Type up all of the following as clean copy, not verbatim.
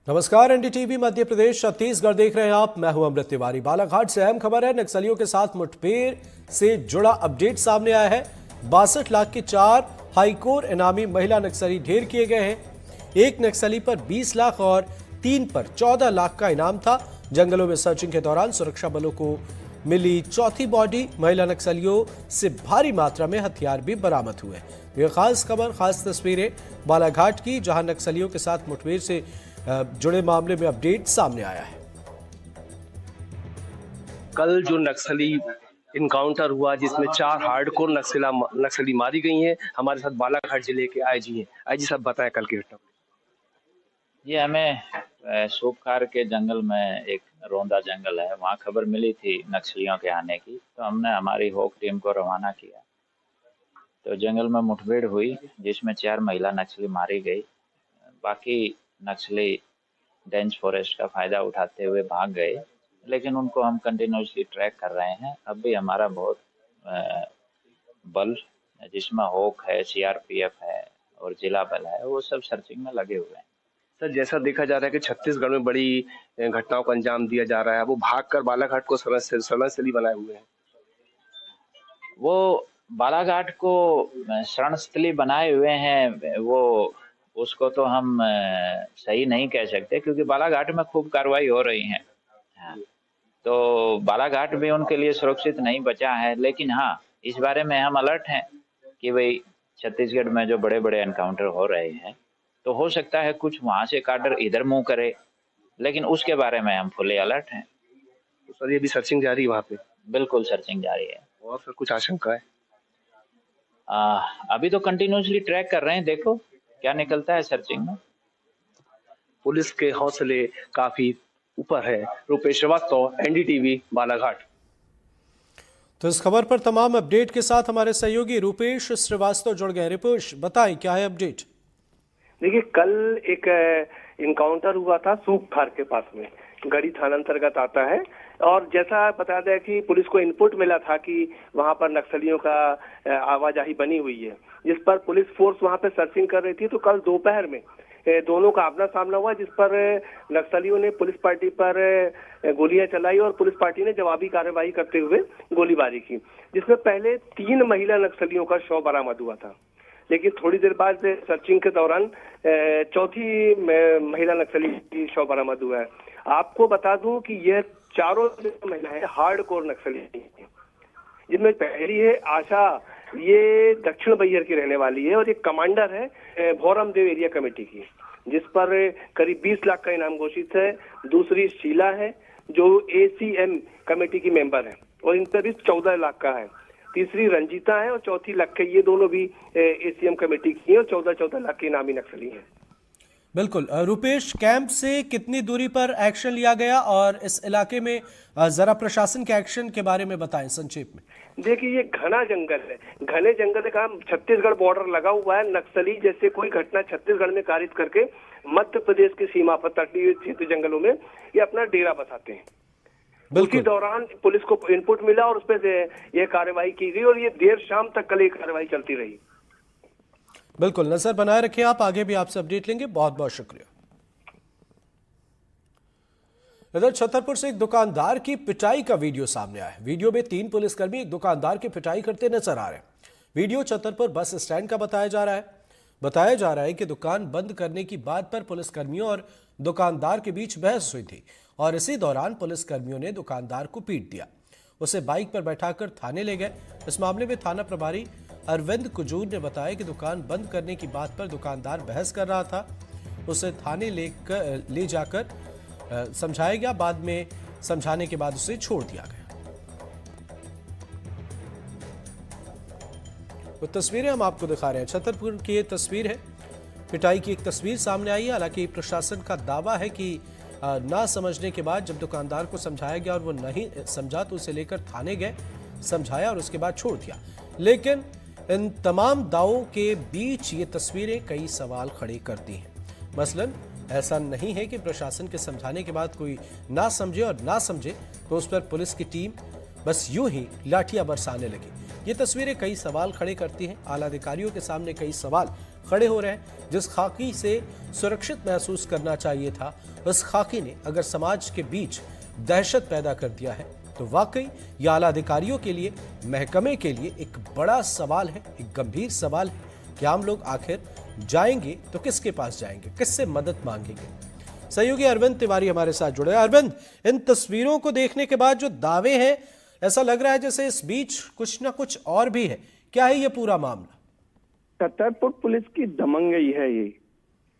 नमस्कार, एनडीटीवी मध्य प्रदेश छत्तीसगढ़ देख रहे हैं आप। मैं हूं अमृत तिवारी। बालाघाट से अहम खबर है। नक्सलियों के साथ मुठभेड़ से जुड़ा अपडेट सामने आया है। 62 लाख के 4 हाईकोर्ट इनामी महिला नक्सली ढेर किए गए हैं। एक नक्सली पर 20 लाख और 3 पर 14 लाख का इनाम था। जंगलों में सर्चिंग के दौरान सुरक्षा बलों को मिली चौथी बॉडी। महिला नक्सलियों से भारी मात्रा में हथियार भी बरामद हुए। यह खास खबर, खास तस्वीरें बालाघाट की, जहां नक्सलियों के साथ मुठभेड़ से जुड़े मामले में अपडेट सामने आया है। कल जो नक्सली इनकाउंटर हुआ जिसमें 4 हार्डकोर नक्सली मारी गई हैं, हमारे साथ बालाघाट जिले के आईजी हैं। आईजी साहब बताएं कल की घटना। ये हमें सूपखार के जंगल में, एक रोंदा जंगल है, वहाँ खबर मिली थी नक्सलियों के आने की, तो हमने हमारी होक टीम को रवाना किया। तो जंगल में मुठभेड़ हुई जिसमें 4 महिला नक्सली मारी गई। बाकी नक्सली डेंस फॉरेस्ट का फायदा उठाते हुए भाग गए, लेकिन उनको हम कंटिन्यूसली ट्रैक कर रहे हैं। अब भी हमारा बहुत बल, जिसमें होक है, सीआरपीएफ है और जिला बल है, वो सब सर्चिंग में लगे हुए हैं। सर, जैसा देखा जा रहा है कि छत्तीसगढ़ में बड़ी घटनाओं को अंजाम दिया जा रहा है, वो भागकर बालाघाट को शरणस्थली बनाए हुए हैं। वो बालाघाट को शरणस्थली बनाए हुए हैं, वो उसको तो हम सही नहीं कह सकते, क्योंकि बालाघाट में खूब कार्रवाई हो रही है। तो बालाघाट भी उनके लिए सुरक्षित नहीं बचा है। लेकिन हाँ, इस बारे में हम अलर्ट हैं कि भाई छत्तीसगढ़ में जो बड़े बड़े एनकाउंटर हो रहे हैं, तो हो सकता है कुछ वहां से काडर इधर मुंह करे, लेकिन उसके बारे में हम फुली अलर्ट हैं। तो सर, ये भी सर्चिंग जारी है वहाँ पे? बिल्कुल सर्चिंग जारी है। और सर, कुछ आशंका है? अभी तो कंटिन्यूसली ट्रैक कर रहे हैं, देखो क्या निकलता है सर्चिंग में। पुलिस के हौसले काफी ऊपर है। रुपेश श्रीवास्तव, एनडीटीवी, बालाघाट। तो इस खबर पर तमाम अपडेट के साथ हमारे सहयोगी रुपेश श्रीवास्तव जुड़ गए। रुपेश, बताएं क्या है अपडेट? देखिए, कल एक इनकाउंटर हुआ था सूपखार के पास में, गढ़ी थाना अंतर्गत आता है। और जैसा बता दें कि पुलिस को इनपुट मिला था कि वहां पर नक्सलियों का आवाजाही बनी हुई है, जिस पर पुलिस फोर्स वहां पे सर्चिंग कर रही थी। तो कल दोपहर में दोनों का आमना सामना हुआ, जिस पर नक्सलियों ने पुलिस पार्टी पर गोलियां चलाई और पुलिस पार्टी ने जवाबी कार्रवाई करते हुए गोलीबारी की, जिसमें पहले 3 महिला नक्सलियों का शव बरामद हुआ था। लेकिन थोड़ी देर बाद सर्चिंग के दौरान चौथी महिला नक्सली की शव बरामद हुआ है। आपको बता दूं कि यह चारों महिलाएं हार्डकोर नक्सली हैं, जिनमें पहली है आशा, ये दक्षिण बैहर की रहने वाली है और ये कमांडर है भौरमदेव एरिया कमेटी की, जिस पर करीब 20 लाख का इनाम घोषित है। दूसरी शीला है, जो एसीएम कमेटी की मेंबर है और इन पर भी 14 लाख का है। तीसरी रंजीता है और चौथी लक्ष्य। ये दोनों भी एसीएम कमेटी की है और 14 लाख के इनामी नक्सली हैं। बिल्कुल। रुपेश, कैंप से कितनी दूरी पर एक्शन लिया गया और इस इलाके में जरा प्रशासन के एक्शन के बारे में बताएं संक्षेप में। देखिए, ये घना जंगल है, घने जंगल का छत्तीसगढ़ बॉर्डर लगा हुआ है। नक्सली जैसे कोई घटना छत्तीसगढ़ में कारित करके मध्य प्रदेश की सीमा पर तटीय क्षेत्र जंगलों में ये अपना डेरा बसाते हैं। उसी दौरान पुलिस को इनपुट मिला और उस पर यह कार्रवाई की गई और ये देर शाम तक कल ये कार्रवाई चलती रही। बिल्कुल, नजर बनाए रखें आप, आगे भी आपसे अपडेट लेंगे। बहुत बहुत शुक्रिया। इधर छतरपुर से एक दुकानदार की पिटाई का वीडियो सामने आया है। वीडियो में 3 पुलिसकर्मी एक दुकानदार की पिटाई करते नजर आ रहे हैं। वीडियो छतरपुर बस स्टैंड का बताया जा रहा है। बताया जा रहा है कि दुकान बंद करने की बात पर पुलिसकर्मियों और दुकानदार के बीच बहस हुई थी और इसी दौरान पुलिसकर्मियों ने दुकानदार को पीट दिया। उसे बाइक पर बैठाकर थाने ले गए। इस मामले में थाना प्रभारी अरविंद कुजूर ने बताया कि दुकान बंद करने की बात पर दुकानदार बहस कर रहा था। उसे थाने ले जाकर समझाया गया। बाद में समझाने के बाद उसे छोड़ दिया गया। तो तस्वीरें हम आपको दिखा रहे हैं, छतरपुर की ये तस्वीर है। पिटाई की एक तस्वीर सामने आई है। हालांकि प्रशासन का दावा है कि ना समझने के बाद जब दुकानदार को समझाया गया और वो नहीं समझा तो उसे लेकर थाने गए, समझाया और उसके बाद छोड़ दिया। लेकिन इन तमाम दावों के बीच ये तस्वीरें कई सवाल खड़े करती हैं। मसलन ऐसा नहीं है कि प्रशासन के समझाने के बाद कोई ना समझे और ना समझे तो उस पर पुलिस की टीम बस यूं ही लाठियां बरसाने लगी। ये तस्वीरें कई सवाल खड़े करती हैं। आला अधिकारियों के सामने कई सवाल खड़े हो रहे हैं। जिस खाकी से सुरक्षित महसूस करना चाहिए था, उस खाकी ने अगर समाज के बीच दहशत पैदा कर दिया है तो वाकई ये आला अधिकारियों के लिए, महकमे के लिए एक बड़ा सवाल है, एक गंभीर सवाल है कि आम लोग आखिर जाएंगे तो किसके पास जाएंगे, किससे मदद मांगेंगे। सहयोगी अरविंद तिवारी हमारे साथ जुड़े हैं। अरविंद, इन तस्वीरों को देखने के बाद जो दावे हैं, ऐसा लग रहा है जैसे इस बीच कुछ ना कुछ और भी है। क्या है ये पूरा मामला? छतरपुर पुलिस की दमंगई है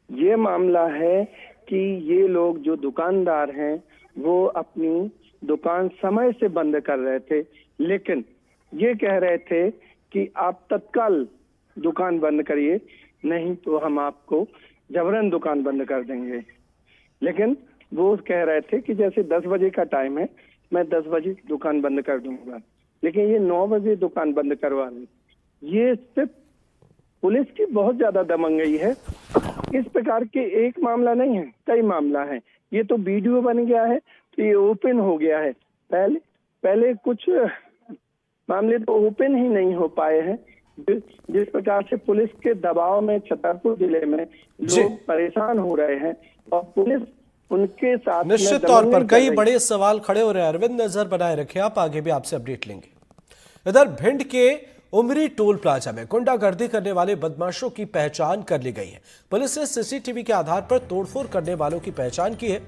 ये मामला है कि ये लोग जो दुकानदार हैं वो अपनी दुकान समय से बंद कर रहे थे, लेकिन ये कह रहे थे कि आप तत्काल दुकान बंद करिए, नहीं तो हम आपको जबरन दुकान बंद कर देंगे। लेकिन वो कह रहे थे कि जैसे 10 बजे का टाइम है, मैं 10 बजे दुकान बंद कर दूंगा, लेकिन ये 9 बजे दुकान बंद करवा रहे। ये सिर्फ पुलिस की बहुत ज्यादा दमंगई है। इस प्रकार के एक मामला नहीं है, कई मामला है। ये तो वीडियो बन गया है, तो ये ओपन हो गया है। पहले कुछ मामले तो ओपन ही नहीं हो पाए हैं। जिस प्रकार से पुलिस के दबाव में छतरपुर जिले में लोग परेशान हो रहे हैं और पुलिस उनके साथ निश्चित तौर पर कई बड़े सवाल खड़े हो रहे हैं। अरविंद, नजर बनाए रखे आप, आगे भी आपसे अपडेट लेंगे। इधर भिंड के उमरी टोल प्लाजा में गुंडागर्दी करने वाले बदमाशों की पहचान कर ली गई है। पुलिस ने सीसीटीवी के आधार पर तोड़फोड़ करने वालों की पहचान की है।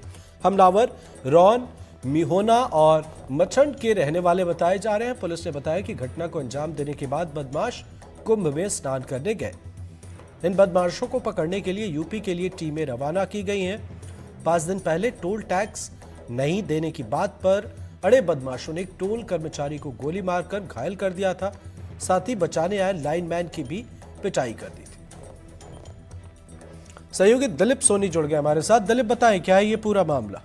हमलावर रौन, मिहोना और मछंड के रहने वाले बताए जा रहे हैं। पुलिस ने बताया कि घटना को अंजाम देने के बाद बदमाश कुंभ में स्नान करने गए। इन बदमाशों को पकड़ने के लिए यूपी के लिए टीमें रवाना की गई हैं। 5 दिन पहले टोल टैक्स नहीं देने की बात पर अड़े बदमाशों ने एक टोल कर्मचारी को गोली मारकर घायल कर दिया था। साथ ही बचाने आए लाइनमैन की भी पिटाई कर दी थी। सहयोगी दिलीप सोनी जुड़ गए हमारे साथ। दिलीप, बताएं क्या है ये पूरा मामला?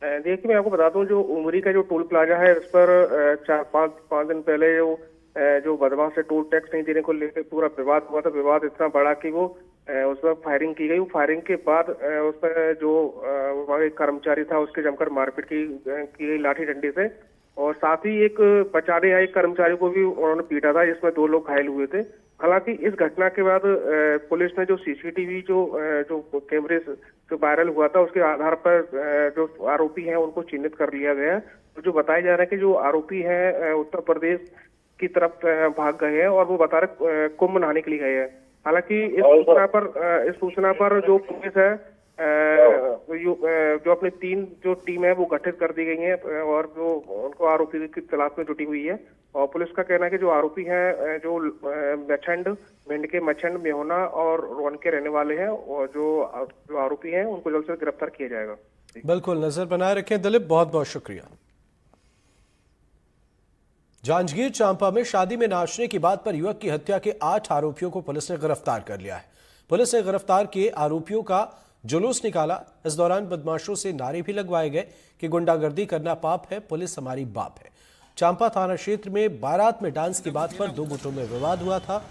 देखिए, मैं आपको बताता हूँ, जो उमरी का जो टोल प्लाजा है, उस पर 4-5 दिन पहले जो बदमाश से टोल टैक्स नहीं देने को लेकर पूरा विवाद हुआ था। विवाद इतना बड़ा कि वो उस पर फायरिंग की गई। फायरिंग के बाद उस पर जो वहाँ एक कर्मचारी था, उसके जमकर मारपीट की गई लाठी डंडे से, और साथ ही एक बचाने आए कर्मचारी को भी उन्होंने पीटा था, जिसमें 2 लोग घायल हुए थे। हालांकि इस घटना के बाद पुलिस ने जो सीसीटीवी जो कैमरे जो वायरल हुआ था, उसके आधार पर जो आरोपी हैं उनको चिन्हित कर लिया गया। तो जो बताया जा रहा है कि जो आरोपी हैं उत्तर प्रदेश की तरफ भाग गए हैं और वो बता रहे कुंभ नहाने के लिए गए हैं। हालांकि इस सूचना पर जो पुलिस है जो अपनी 3 जो टीम है वो गठित कर दी गई है और जो उनको आरोपी की तलाश में जुटी हुई है। और पुलिस का कहना है कि जो आरोपी हैं जो मछंड, भिंड के मछंड, मेहोना और रोन के रहने वाले हैं, और जो आरोपी हैं उनको जल्द से गिरफ्तार किया जाएगा। बिल्कुल, नजर बनाए रखें दिलीप, बहुत बहुत शुक्रिया। जांजगीर चांपा में शादी में नाचने की बात पर युवक की हत्या के 8 आरोपियों को पुलिस ने गिरफ्तार कर लिया है। पुलिस ने गिरफ्तार किए आरोपियों का जुलूस निकाला। इस दौरान बदमाशों से नारे भी लगवाए गए कि गुंडागर्दी करना पाप है, पुलिस हमारी बाप है। चांपा थाना क्षेत्र में बारात में डांस की बात पर 2 गुटों में विवाद हुआ था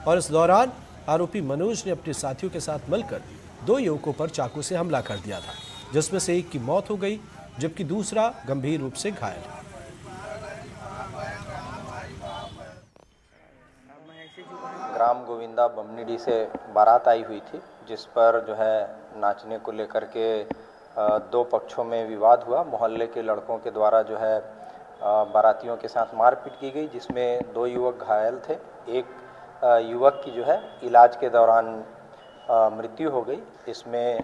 और इस दौरान आरोपी मनोज ने अपने साथियों के साथ मिलकर 2 युवकों पर चाकू से हमला कर दिया था, जिसमें से एक की मौत हो गई जबकि दूसरा गंभीर रूप से घायल है। ग्राम गोविंदा बमनीडी से बारात आई हुई थी, जिस पर जो है नाचने को लेकर के 2 पक्षों में विवाद हुआ। मोहल्ले के लड़कों के द्वारा जो है बारातियों के साथ मारपीट की गई, जिसमें 2 युवक घायल थे। एक युवक की जो है इलाज के दौरान मृत्यु हो गई। इसमें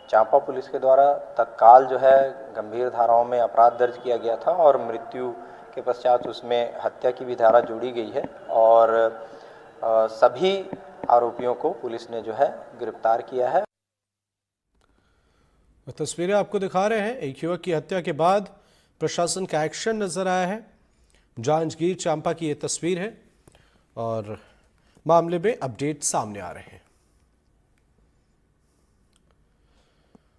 चांपा पुलिस के द्वारा तत्काल जो है गंभीर धाराओं में अपराध दर्ज किया गया था और मृत्यु के पश्चात उसमें हत्या की भी धारा जोड़ी गई है और सभी आरोपियों को पुलिस ने जो है गिरफ्तार किया है। तस्वीरें आपको दिखा रहे हैं। एक युवक की हत्या के बाद प्रशासन का एक्शन नजर आया है। जांजगीर चांपा की ये तस्वीर है और मामले में अपडेट सामने आ रहे हैं।